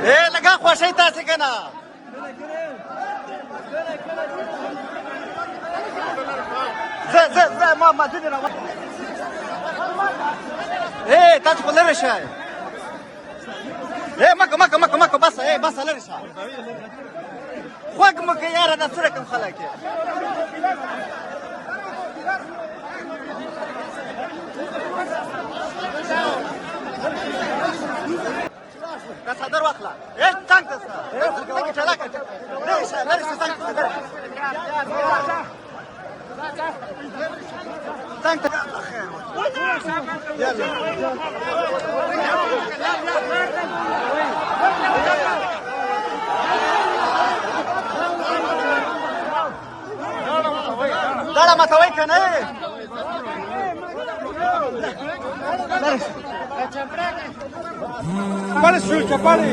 ايه لگا خوشی تاسې کنه زه ما ځینې را ايه تاسو خو لرې شئ ايه مکه بس لرې شه خوږ مه که یاره دا څه رقم خلک یې دا څادر واخله ايه څنګ ته څنګه چلاکه لرې شه څنګ ته څنګ ته يلا داړه ماتوئ که نه چپاله شو چپاله